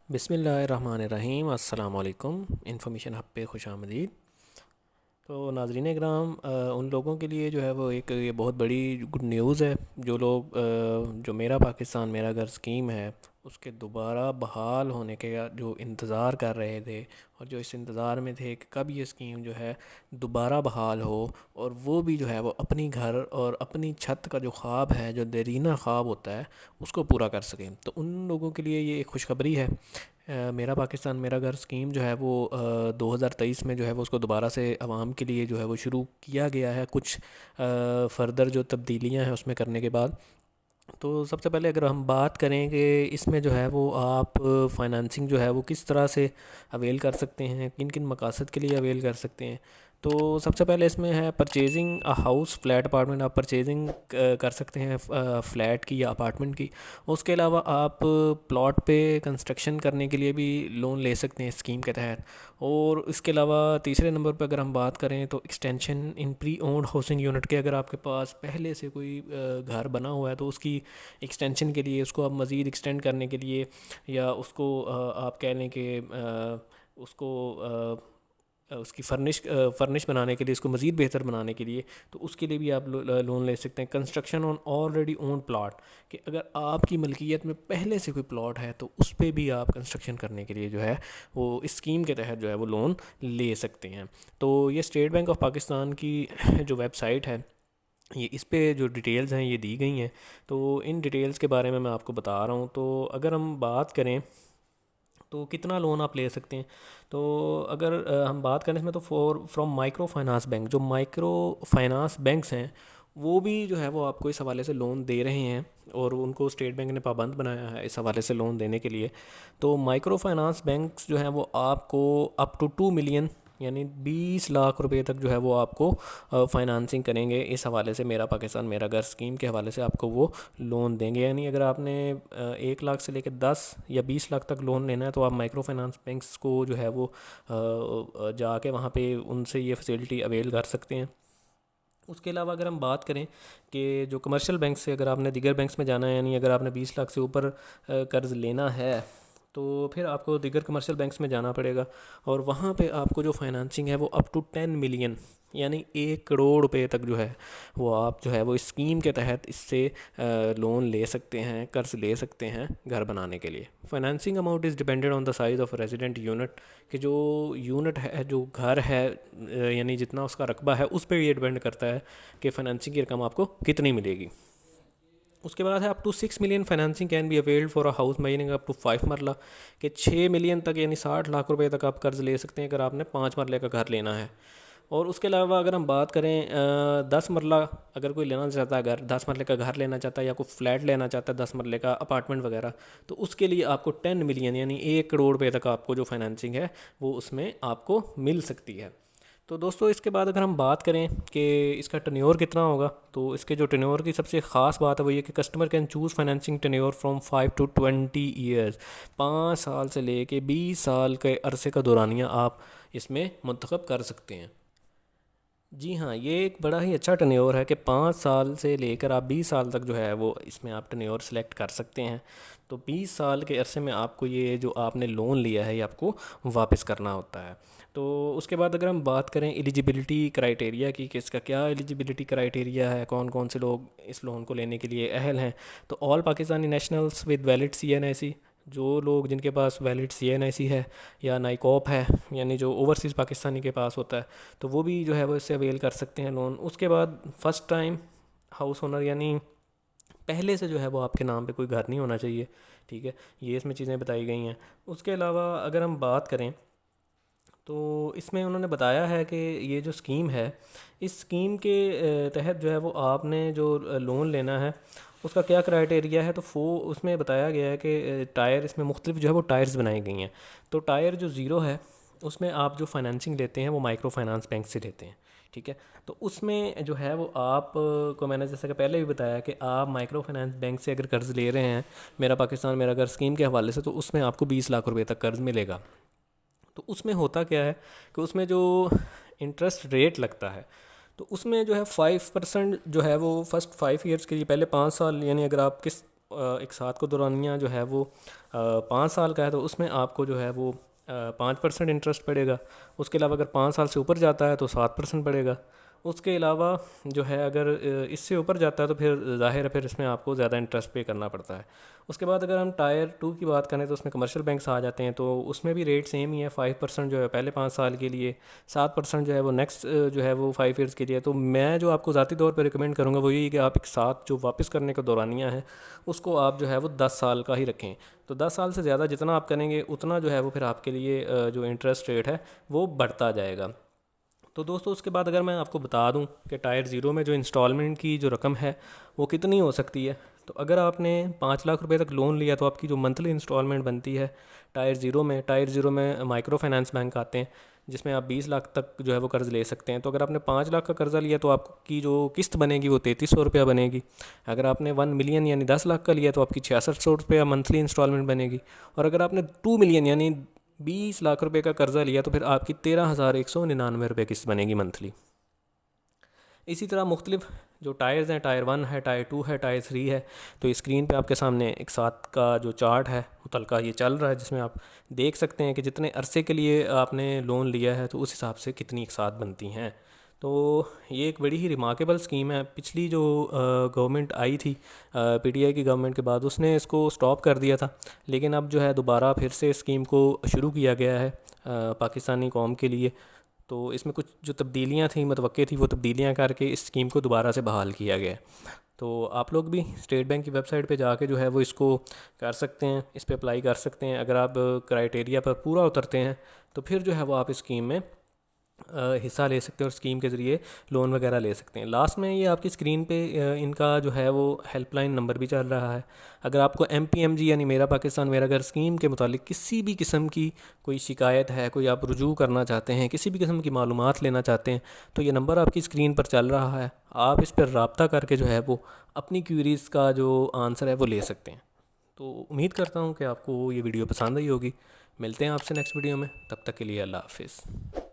बिस्मिल्लाहिर्रहमानिर्रहीम अस्सलाम वालेकुम। इन्फॉर्मेशन हब पे खुशामदीद। तो नाज़रीन कराम, उन लोगों के लिए जो है वो एक ये बहुत बड़ी गुड न्यूज़ है। जो लोग जो मेरा पाकिस्तान मेरा घर स्कीम है उसके दोबारा बहाल होने के जो इंतज़ार कर रहे थे और जो इस इंतज़ार में थे कि कब ये स्कीम जो है दोबारा बहाल हो, और वो भी जो है वो अपनी घर और अपनी छत का जो ख्वाब है, जो देरीना ख्वाब होता है, उसको पूरा कर सकें, तो उन लोगों के लिए ये एक खुशखबरी है। मेरा पाकिस्तान मेरा घर स्कीम जो है वो 2023 में जो है वो उसको दोबारा से आवाम के लिए जो है वो शुरू किया गया है, कुछ फ़र्दर जो तब्दीलियां हैं उसमें करने के बाद। तो सबसे पहले अगर हम बात करें कि इसमें जो है वो आप फाइनेंसिंग जो है वो किस तरह से अवेल कर सकते हैं, किन किन मकासद के लिए अवेल कर सकते हैं। तो सबसे पहले इसमें है purchasing a house flat apartment. आप परचेजिंग कर सकते हैं फ़्लैट की या अपार्टमेंट की। उसके अलावा आप प्लॉट पे कंस्ट्रक्शन करने के लिए भी लोन ले सकते हैं स्कीम के तहत। और इसके अलावा तीसरे नंबर पर अगर हम बात करें तो extension in pre owned housing unit के, अगर आपके पास पहले से कोई घर बना हुआ है तो उसकी एक्सटेंशन के लिए, उसको आप मज़ीद एक्सटेंड करने के लिए, या उसको आप कह लें कि उसको उसकी फर्निश बनाने के लिए, इसको मज़ीद बेहतर बनाने के लिए, तो उसके लिए भी आप लोन ले सकते हैं। Construction on already own plot, कि अगर आपकी मलकियत में पहले से कोई प्लॉट है तो उस पर भी आप कंस्ट्रक्शन करने के लिए जो है वो इस स्कीम के तहत जो है वो लोन ले सकते हैं। तो ये स्टेट बैंक ऑफ पाकिस्तान की जो वेबसाइट है, ये इस पे जो डिटेल्स हैं ये दी गई हैं। तो इन डिटेल्स के बारे में मैं आपको बता रहा हूँ। तो अगर हम बात करें तो कितना लोन आप ले सकते हैं, तो अगर हम बात करें इसमें, तो फ्रॉम माइक्रो फाइनेंस बैंक, जो माइक्रो फाइनेंस बैंक्स हैं वो भी जो है वो आपको इस हवाले से लोन दे रहे हैं, और उनको स्टेट बैंक ने पाबंद बनाया है इस हवाले से लोन देने के लिए। तो माइक्रो फाइनेंस बैंक्स जो हैं वो आपको अप टू 2 मिलियन, यानी 20 लाख रुपए तक जो है वो आपको फाइनेंसिंग करेंगे इस हवाले से। मेरा पाकिस्तान मेरा घर स्कीम के हवाले से आपको वो लोन देंगे। यानी अगर आपने 1 लाख से लेकर 10 या 20 लाख तक लोन लेना है तो आप माइक्रो फाइनेंस बैंक्स को जो है वो जाके वहाँ पे उनसे ये फैसिलिटी अवेल कर सकते हैं। उसके अलावा अगर हम बात करें कि जो कमर्शियल बैंक से अगर आपने दीगर बैंक्स में जाना है, यानी अगर आपने 20 लाख से ऊपर कर्ज़ लेना है, तो फिर आपको दीगर कमर्शियल बैंक्स में जाना पड़ेगा, और वहाँ पे आपको जो फाइनेंसिंग है वो अप टू 10 मिलियन, यानी 1 करोड़ रुपए तक जो है वो आप जो है वो इस स्कीम के तहत इससे लोन ले सकते हैं, कर्ज ले सकते हैं घर बनाने के लिए। Financing amount is depended on the size of resident unit, कि जो यूनिट है, जो घर है, यानी जितना उसका रकबा है उस पर ये डिपेंड करता है कि फाइनेंसिंग की रकम आपको कितनी मिलेगी। उसके बाद है up to 6 million financing can be availed for a house mining up to 5 marla, कि 6 मिलियन तक यानी 60 लाख रुपए तक आप कर्ज़ ले सकते हैं अगर आपने 5 मरले का घर लेना है। और उसके अलावा अगर हम बात करें 10 मरला, अगर कोई लेना चाहता है घर, 10 मरले का घर लेना चाहता है या कोई फ्लैट लेना चाहता है 10 मरले का अपार्टमेंट वगैरह, तो उसके लिए आपको 10 मिलियन यानी 1 करोड़ रुपए तक आपको जो फाइनेंसिंग है वो उसमें आपको मिल सकती है। तो दोस्तों, इसके बाद अगर हम बात करें कि इसका टेन्योर कितना होगा, तो इसके जो टेन्योर की सबसे ख़ास बात है वो ये कि customer can choose financing tenure from 5 to 20 years. 5 साल से लेके 20 साल के अरसे का दौरानिया आप इसमें मुंतखब कर सकते हैं। जी हाँ, ये एक बड़ा ही अच्छा टेन्योर है कि 5 साल से लेकर आप 20 साल तक जो है वो इसमें आप टेन्योर सेलेक्ट कर सकते हैं। तो 20 साल के अरसे में आपको ये जो आपने लोन लिया है ये आपको वापस करना होता है। तो उसके बाद अगर हम बात करें एलिजिबिलिटी क्राइटेरिया की, कि इसका क्या एलिजिबिलिटी क्राइटेरिया है, कौन कौन से लोग इस लोन को लेने के लिए अहल हैं, तो all Pakistani nationals with valid CNIC, जो लोग जिनके पास वैलिड CNIC है या नाइकॉप है, यानी जो ओवरसीज़ पाकिस्तानी के पास होता है, तो वो भी जो है वो इससे अवेल कर सकते हैं लोन। उसके बाद फर्स्ट टाइम हाउस ओनर, यानी पहले से जो है वो आपके नाम पे कोई घर नहीं होना चाहिए। ठीक है, ये इसमें चीज़ें बताई गई हैं। उसके अलावा अगर हम बात करें तो इसमें उन्होंने बताया है कि ये जो स्कीम है, इस स्कीम के तहत जो है वो आपने जो लोन लेना है उसका क्या क्राइटेरिया है, तो उसमें बताया गया है कि टायर, इसमें मुख्तलिफ जो है वो टायर्स बनाई गई हैं। तो टायर जो ज़ीरो है उसमें आप जो फाइनेंसिंग लेते हैं वो माइक्रो फाइनेंस बैंक से लेते हैं। ठीक है, तो उसमें जो है वो आप को मैंने जैसा कि पहले भी बताया कि आप माइक्रो फाइनेंस बैंक से अगर कर्ज़ ले रहे हैं मेरा पाकिस्तान मेरा घर स्कीम के हवाले से, तो उसमें आपको 20 लाख रुपए तक कर्ज़ मिलेगा। तो उसमें होता क्या है कि उसमें जो इंटरेस्ट रेट लगता है, तो उसमें जो है 5% जो है वो फर्स्ट 5 ईयर्स के लिए, पहले 5 साल, यानी अगर आप किस एक साथ को दौरानिया जो है वो 5 साल का है, तो उसमें आपको जो है वो 5% इंटरेस्ट पड़ेगा। उसके अलावा अगर 5 साल से ऊपर जाता है तो 7% पड़ेगा। उसके अलावा जो है अगर इससे ऊपर जाता है तो फिर ज़ाहिर है फिर इसमें आपको ज़्यादा इंटरेस्ट पे करना पड़ता है। उसके बाद अगर हम टायर 2 की बात करें तो उसमें कमर्शियल बैंक्स आ जाते हैं, तो उसमें भी रेट सेम ही है। 5% जो है पहले 5 साल के लिए, 7% जो है वो नेक्स्ट जो है वो 5 ईयर्स के लिए। तो मैं जो आपको ज़ाती तौर पर रिकमेंड करूँगा वो यही कि आप एक साथ जो वापस करने का दौरानिया है उसको आप जो है वो 10 साल का ही रखें। तो 10 साल से ज़्यादा जितना आप करेंगे उतना जो है वो फिर आपके लिए जो इंटरेस्ट रेट है वो बढ़ता जाएगा। तो दोस्तों उसके बाद अगर मैं आपको बता दूं कि टायर ज़ीरो में जो इंस्टॉलमेंट की जो रकम है वो कितनी हो सकती है, तो अगर आपने 5 लाख रुपए तक लोन लिया तो आपकी जो मंथली इंस्टॉलमेंट बनती है टायर ज़ीरो में माइक्रो फाइनेंस बैंक आते हैं जिसमें आप 20 लाख तक जो है वो कर्ज़ ले सकते हैं। तो अगर आपने 5 लाख का कर्ज़ा लिया तो आपकी जो किस्त बनेगी वो 3300 रुपया बनेगी। अगर आपने 1 मिलियन यानी 10 लाख का लिया तो आपकी 6600 रुपया मंथली इंस्टॉलमेंट बनेगी। और अगर आपने 2 मिलियन यानी 20 लाख रुपए का कर्ज़ा लिया तो फिर आपकी 13,199 रुपये किस्त बनेगी मंथली। इसी तरह मुख्तलिफ जो टायर्स हैं, टायर 1 है, टायर 2 है, टायर 3 है। तो स्क्रीन पे आपके सामने एक साथ का जो चार्ट है मुतलका ये चल रहा है जिसमें आप देख सकते हैं कि जितने अरसे के लिए आपने लोन लिया है तो उस हिसाब से कितनी एक साथ बनती हैं। तो ये एक बड़ी ही रिमार्केबल स्कीम है। पिछली जो गवर्नमेंट आई थी पीटीआई की गवर्नमेंट के बाद उसने इसको स्टॉप कर दिया था, लेकिन अब जो है दोबारा फिर से स्कीम को शुरू किया गया है पाकिस्तानी कौम के लिए। तो इसमें कुछ जो तब्दीलियाँ थी मतवक्के थी वो तब्दीलियाँ करके इस स्कीम को दोबारा से बहाल किया गया है। तो आप लोग भी स्टेट बैंक की वेबसाइट पे जाके जो है वो इसको कर सकते हैं, इस पे अप्लाई कर सकते हैं। अगर आप क्राइटेरिया पर पूरा उतरते हैं तो फिर जो है वो आप इस स्कीम में हिस्सा ले सकते हैं और स्कीम के ज़रिए लोन वगैरह ले सकते हैं। लास्ट में ये आपकी स्क्रीन पे इनका जो है वो हेल्पलाइन नंबर भी चल रहा है। अगर आपको MPMG यानी मेरा पाकिस्तान मेरा घर स्कीम के मुतालिक किसी भी किस्म की कोई शिकायत है, कोई आप रुजू करना चाहते हैं, किसी भी किस्म की मालूमात लेना चाहते हैं, तो ये नंबर आपकी स्क्रीन पर चल रहा है। आप इस पर रब्ता करके जो है वो अपनी क्यूरीज़ का जो आंसर है वो ले सकते हैं। तो उम्मीद करता हूँ कि आपको ये वीडियो पसंद आई होगी। मिलते हैं आपसे नेक्स्ट वीडियो में, तब तक के लिए अल्लाह हाफिज़।